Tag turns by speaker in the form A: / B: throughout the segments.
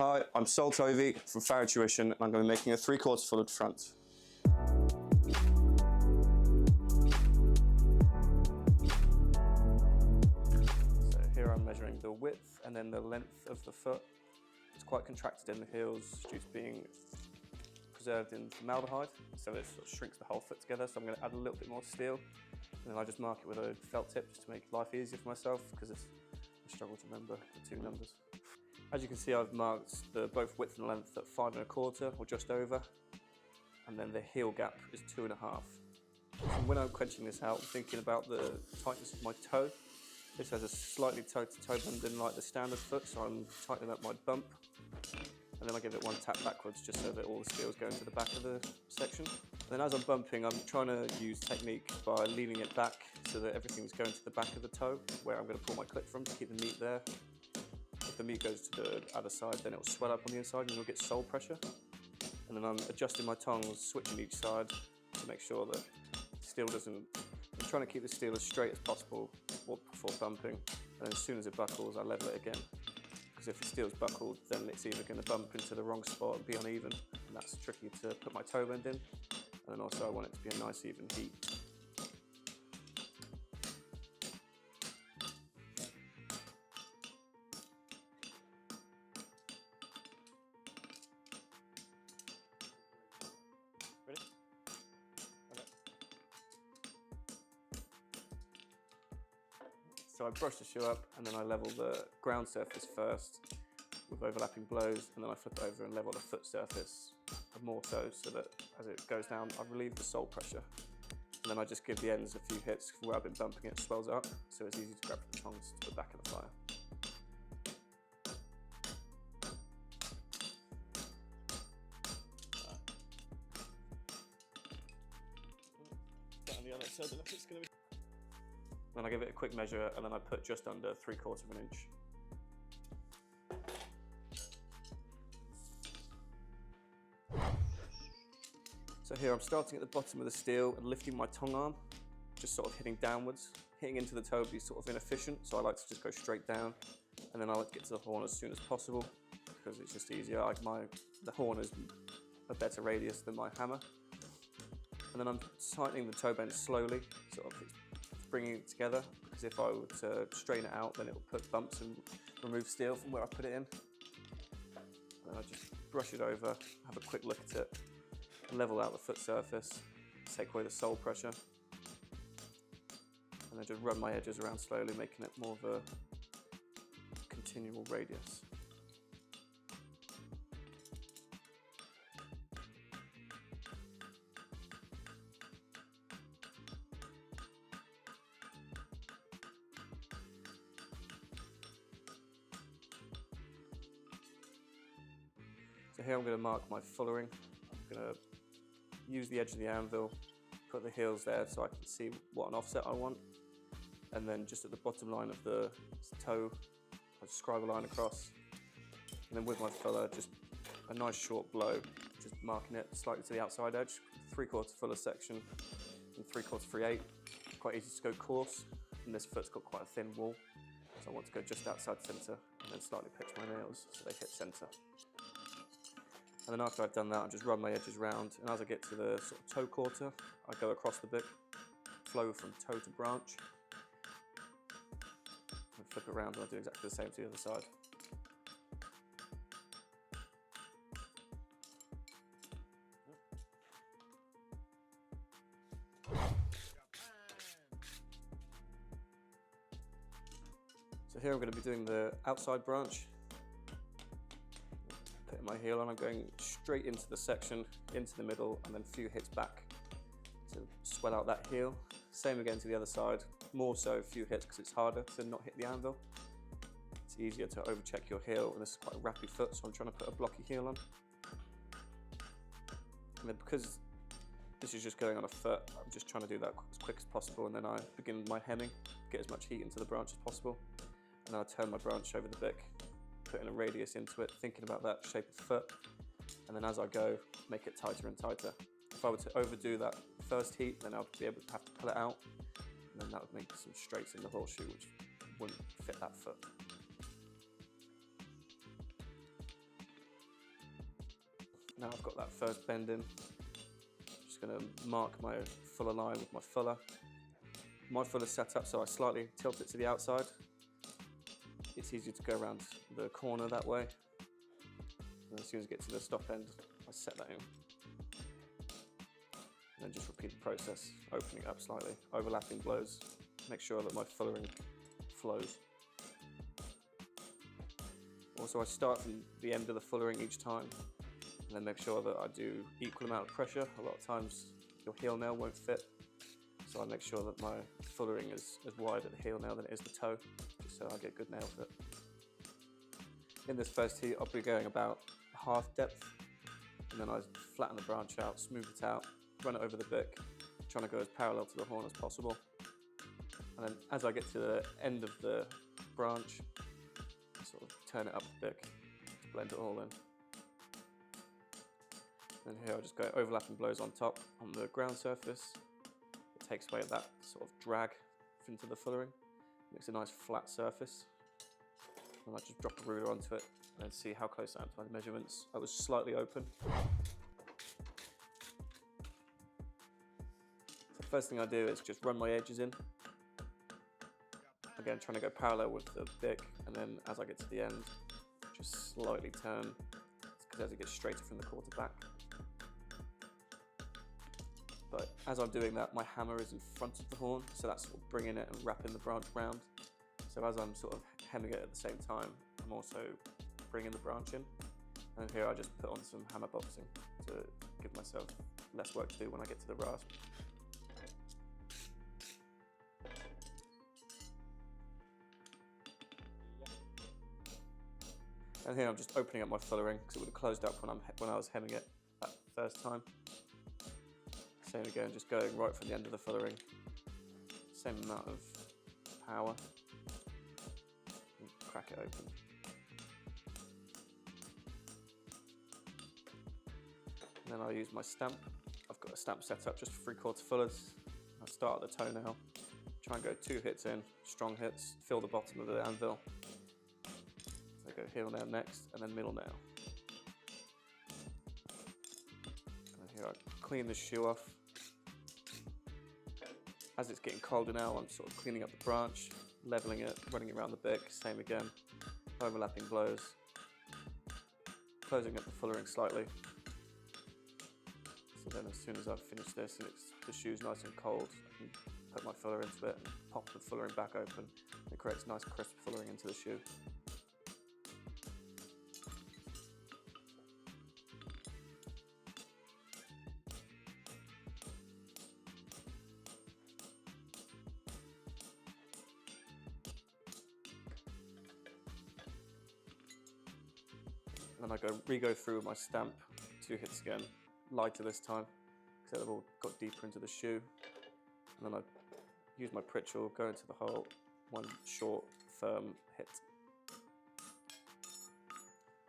A: Hi, I'm Sol Tovey from Farriery Tuition, and I'm going to be making a 3/4 full at the front. So here I'm measuring the width and then the length of the foot. It's quite contracted in the heels due to being preserved in formaldehyde, so it sort of shrinks the whole foot together. So I'm going to add a little bit more steel, and then I just mark it with a felt tip just to make life easier for myself, because I struggle to remember the two numbers. As you can see, I've marked both width and length at 5 1/4 or just over, and then the heel gap is 2 1/2. So when I'm quenching this out, I'm thinking about the tightness of my toe. This has a slightly tighter toe bend than like the standard foot, so I'm tightening up my bump, and then I give it one tap backwards just so that all the steel is going to the back of the section. And then as I'm bumping, I'm trying to use technique by leaning it back so that everything's going to the back of the toe, where I'm going to pull my clip from to keep the meat there. If the meat goes to the other side, then it will swell up on the inside and you'll get sole pressure. And then I'm adjusting my tongs, switching each side to make sure that the steel doesn't... I'm trying to keep the steel as straight as possible before bumping, and then as soon as it buckles, I level it again. Because if the steel's buckled, then it's either going to bump into the wrong spot and be uneven, and that's tricky to put my toe bend in. And then also I want it to be a nice even heat. Ready? Okay. So I brush the shoe up, and then I level the ground surface first with overlapping blows, and then I flip it over and level the foot surface more so that as it goes down, I relieve the sole pressure. And then I just give the ends a few hits where I've been bumping it, swells up, so it's easy to grab the tongs to the back of the fire. On the other side, look, it's going to be... Then I give it a quick measure, and then I put just under 3/4 inch. So here I'm starting at the bottom of the steel and lifting my tongue arm, just sort of hitting downwards. Hitting into the toe would be sort of inefficient, so I like to just go straight down, and then I like to get to the horn as soon as possible, because it's just easier. The horn is a better radius than my hammer. And then I'm tightening the toe bend slowly, sort of bringing it together, because if I were to straighten it out, then it will put bumps and remove steel from where I put it in. And I just brush it over, have a quick look at it, level out the foot surface, take away the sole pressure, and then just run my edges around slowly, making it more of a continual radius. So here I'm going to mark my fullering. I'm going to use the edge of the anvil, put the heels there so I can see what an offset I want, and then just at the bottom line of the toe, I just scribe a line across, and then with my fuller, just a nice short blow, just marking it slightly to the outside edge, 3/4 fuller section and 3/4 3/8. Quite easy to go coarse, and this foot's got quite a thin wall, so I want to go just outside centre and then slightly pitch my nails so they hit centre. And then after I've done that, I just run my edges round, and as I get to the sort of toe quarter, I go across the bit, flow from toe to branch, and flip it around, and I do exactly the same to the other side. So here I'm going to be doing the outside branch. Putting my heel on, I'm going straight into the section, into the middle, and then a few hits back to swell out that heel. Same again to the other side, more so a few hits because it's harder to not hit the anvil. It's easier to overcheck your heel, and this is quite a rappy foot, so I'm trying to put a blocky heel on. And then because this is just going on a foot, I'm just trying to do that as quick as possible, and then I begin my hemming, get as much heat into the branch as possible, and then I turn my branch over the bick, putting a radius into it, thinking about that shape of foot, and then as I go, make it tighter and tighter. If I were to overdo that first heat, then I'll be able to have to pull it out, and then that would make some straights in the horseshoe, which wouldn't fit that foot. Now I've got that first bend in, just going to mark my fuller line with my fuller. My fuller's set up so I slightly tilt it to the outside. It's easier to go around the corner that way. And as soon as I get to the stop end, I set that in. And then just repeat the process, opening it up slightly, overlapping blows, make sure that my fullering flows. Also, I start from the end of the fullering each time, and then make sure that I do equal amount of pressure. A lot of times your heel nail won't fit, so I make sure that my fullering is as wide at the heel nail than it is the toe, just so I get good nail fit. In this first heat, I'll be going about half depth, and then I flatten the branch out, smooth it out, run it over the bick, trying to go as parallel to the horn as possible. And then as I get to the end of the branch, sort of turn it up the bick to blend it all in. And here I'll just go overlapping blows on top on the ground surface. It takes away that sort of drag into the fullering, makes a nice flat surface. And I just drop a ruler onto it and then see how close I am to my measurements. I was slightly open. The first thing I do is just run my edges in. Again, trying to go parallel with the bick, and then as I get to the end, just slightly turn, because as it gets straighter from the quarter back. But as I'm doing that, my hammer is in front of the horn, so that's sort of bringing it and wrapping the branch round. So as I'm sort of hemming it at the same time, I'm also bringing the branch in. And here I just put on some hammer boxing to give myself less work to do when I get to the rasp. And here I'm just opening up my fullering because it would have closed up when I was hemming it that first time. Same again, just going right from the end of the fullering. Same amount of power. And crack it open. And then I'll use my stamp. I've got a stamp set up just for 3/4 fullers. I'll start at the toenail, try and go 2 hits in, strong hits, fill the bottom of the anvil. Go heel nail next, and then middle nail. And here I clean the shoe off. As it's getting colder now, I'm sort of cleaning up the branch, leveling it, running it around the bick, same again, overlapping blows, closing up the fullering slightly. So then as soon as I've finished this and the shoe's nice and cold, I can put my fuller into it and pop the fullering back open. It creates nice crisp fullering into the shoe. And then I re-go through with my stamp, 2 hits again, lighter this time, because they've all got deeper into the shoe. And then I use my Pritchell, go into the hole, 1 short, firm hit.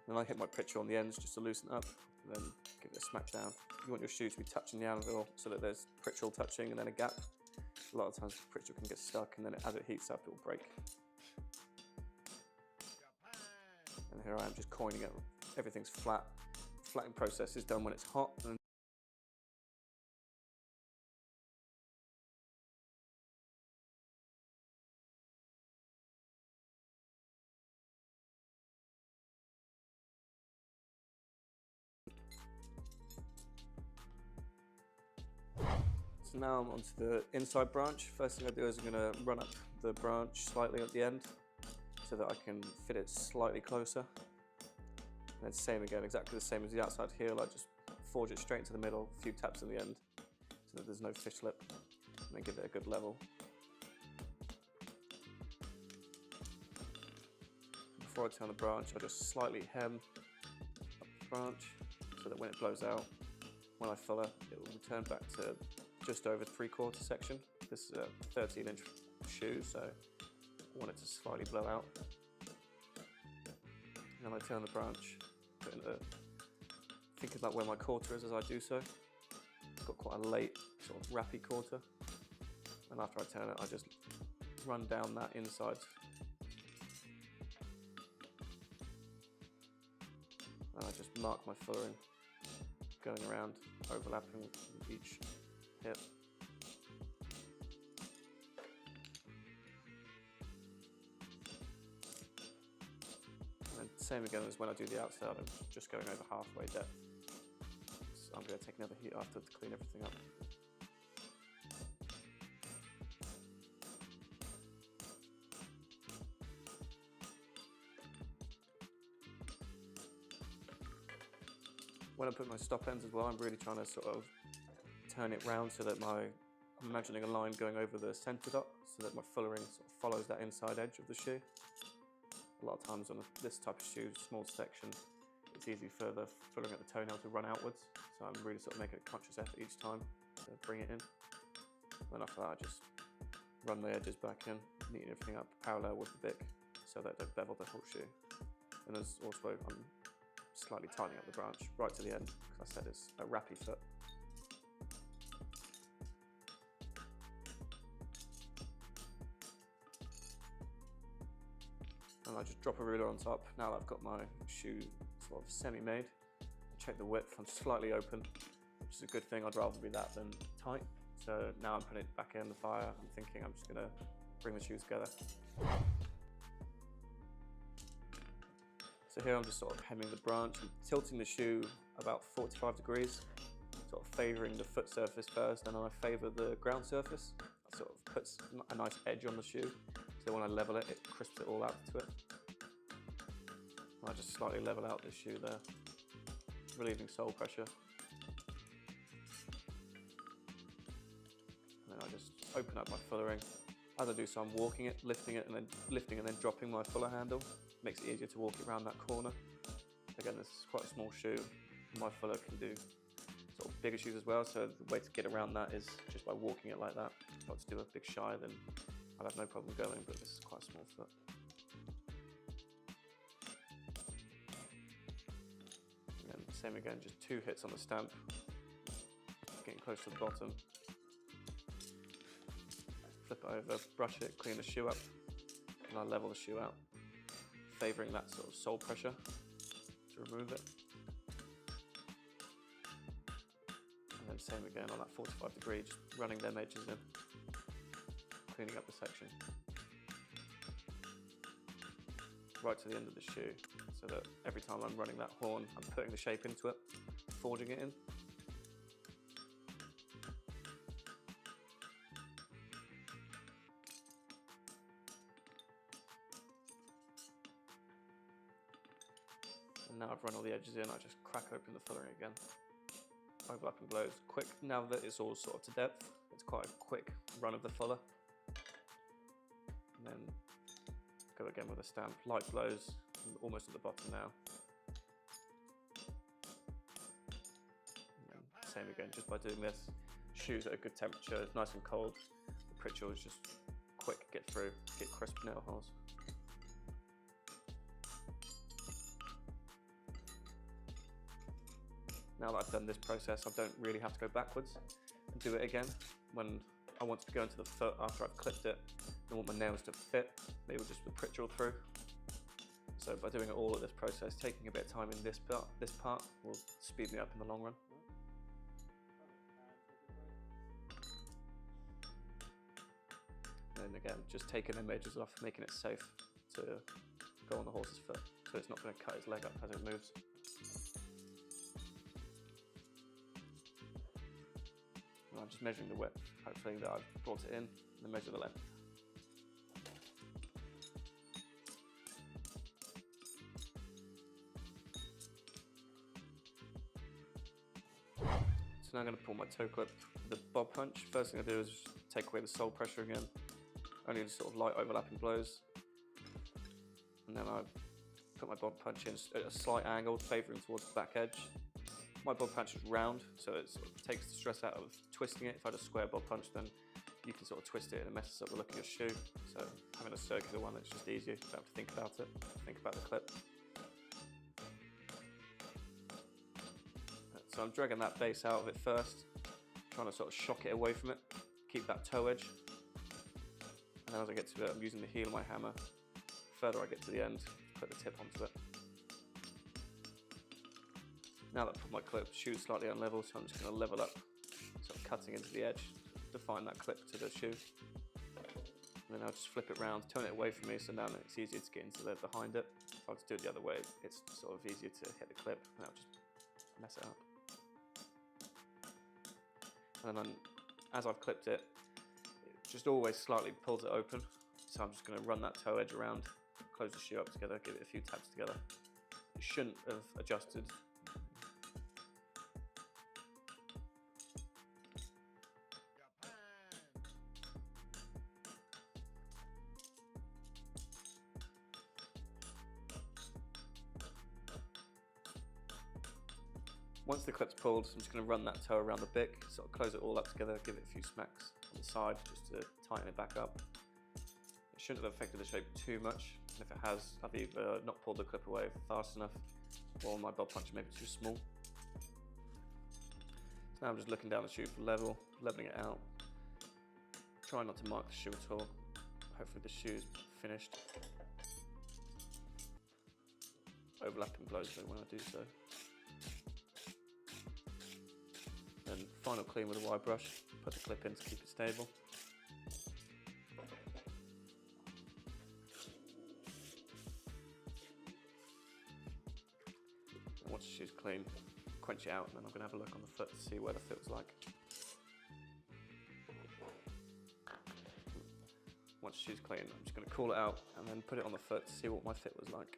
A: Then I hit my Pritchell on the ends just to loosen up, and then give it a smack down. You want your shoe to be touching the anvil so that there's Pritchell touching and then a gap. A lot of times the Pritchell can get stuck, and then as it heats up, it will break. And here I am just coining it. Everything's flat. The flattening process is done when it's hot. And so now I'm onto the inside branch. First thing I do is I'm going to run up the branch slightly at the end so that I can fit it slightly closer. And then same again, exactly the same as the outside heel. I just forge it straight into the middle, a few taps in the end so that there's no fish lip, and then give it a good level. Before I turn the branch, I just slightly hem up the branch so that when it blows out, when I fuller, it will return back to just over 3/4 section. This is a 13-inch shoe, so I want it to slightly blow out. And then I turn the branch, put in thinking about where my quarter is as I do so. I've got quite a late sort of wrappy quarter. And after I turn it, I just run down that inside. And I just mark my fullering going around, overlapping each hip. And same again as when I do the outside, I'm just going over halfway depth. So I'm going to take another heat after to clean everything up. When I put my stop ends as well, I'm really trying to sort of turn it round so that I'm imagining a line going over the centre dot so that my fullering sort of follows that inside edge of the shoe. A lot of times on this type of shoe, small section, it's easy for the fullering at the toenail to run outwards. So I'm really sort of making a conscious effort each time to bring it in. Then after that, I just run the edges back in, neaten everything up parallel with the bic so that I don't bevel the whole shoe. And there's also, I'm slightly tightening up the branch right to the end because I said it's a wrappy foot. And I just drop a ruler on top. Now that I've got my shoe sort of semi-made, check the width. I'm slightly open, which is a good thing. I'd rather be that than tight. So now I'm putting it back in the fire. I'm thinking I'm just going to bring the shoes together. So here I'm just sort of hemming the branch and tilting the shoe about 45 degrees, sort of favouring the foot surface first, and then I favour the ground surface. That sort of puts a nice edge on the shoe, so when I level it, it crisps it all out to it. And I just slightly level out the shoe there, relieving sole pressure. And then I just open up my fullering. As I do so, I'm walking it, lifting it, and then dropping my fuller handle. Makes it easier to walk it around that corner. Again, this is quite a small shoe. My fuller can do sort of bigger shoes as well, so the way to get around that is just by walking it like that. If I was to do a big shy, then I'd have no problem going, but this is quite a small foot. And then same again, just 2 hits on the stamp, getting close to the bottom. Flip it over, brush it, clean the shoe up, and I level the shoe out, favouring that sort of sole pressure to remove it. And then same again on that 45 degree, just running them edges in, cleaning up the section. Right to the end of the shoe, so that every time I'm running that horn, I'm putting the shape into it, forging it in. And now I've run all the edges in, I just crack open the fullering again. Overlapping blows, quick. Now that it's all sort of to depth, it's quite a quick run of the fuller. And then go again with a stamp, light blows, almost at the bottom now. And then same again, just by doing this. Shoes at a good temperature, it's nice and cold. The pritchel is just quick, get through, get crisp nail holes. Now that I've done this process, I don't really have to go backwards and do it again. When I want to go into the foot after I've clipped it, I want my nails to fit, maybe just the pritchel through. So by doing it all at this process, taking a bit of time in this part will speed me up in the long run. And again, just taking them edges off, making it safe to go on the horse's foot, so it's not going to cut his leg up as it moves. And I'm just measuring the width, hopefully that I've brought it in, and then measure the length. So now I'm going to pull my toe clip with the bob punch. First thing I do is take away the sole pressure again, only just sort of light overlapping blows. And then I put my bob punch in at a slight angle, favouring towards the back edge. My bob punch is round, so it sort of takes the stress out of twisting it. If I had a square bob punch, then you can sort of twist it and it messes up the look of your shoe. So having a circular one, it's just easier. You don't have to think about it, think about the clip. So I'm dragging that base out of it first, trying to sort of shock it away from it, keep that toe edge. And then as I get to it, I'm using the heel of my hammer. The further I get to the end, put the tip onto it. Now that I've put my clip, shoe's slightly unlevel, so I'm just going to level up, sort of cutting into the edge to find that clip to the shoe. And then I'll just flip it round, turn it away from me, so now it's easier to get into behind it. If I just do it the other way, it's sort of easier to hit the clip, and I'll just mess it up. And then as I've clipped it, it just always slightly pulls it open. So I'm just going to run that toe edge around, close the shoe up together, give it a few taps together. It shouldn't have adjusted. Once the clip's pulled, I'm just going to run that toe around the bick, sort of close it all up together, give it a few smacks on the side just to tighten it back up. It shouldn't have affected the shape too much, and if it has, I've either not pulled the clip away fast enough or my bob punch maybe too small. So now I'm just looking down the shoe for leveling it out. Try not to mark the shoe at all. Hopefully the shoe's finished. Overlapping blows though when I do so. Then final clean with a wire brush, put the clip in to keep it stable. And once the shoe's clean, quench it out, and then I'm going to have a look on the foot to see where the fit was like. Once the shoe's clean, I'm just going to call it out and then put it on the foot to see what my fit was like.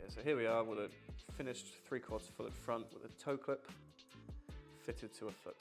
A: So here we are with a finished 3/4 foot front with a toe clip fitted to a foot.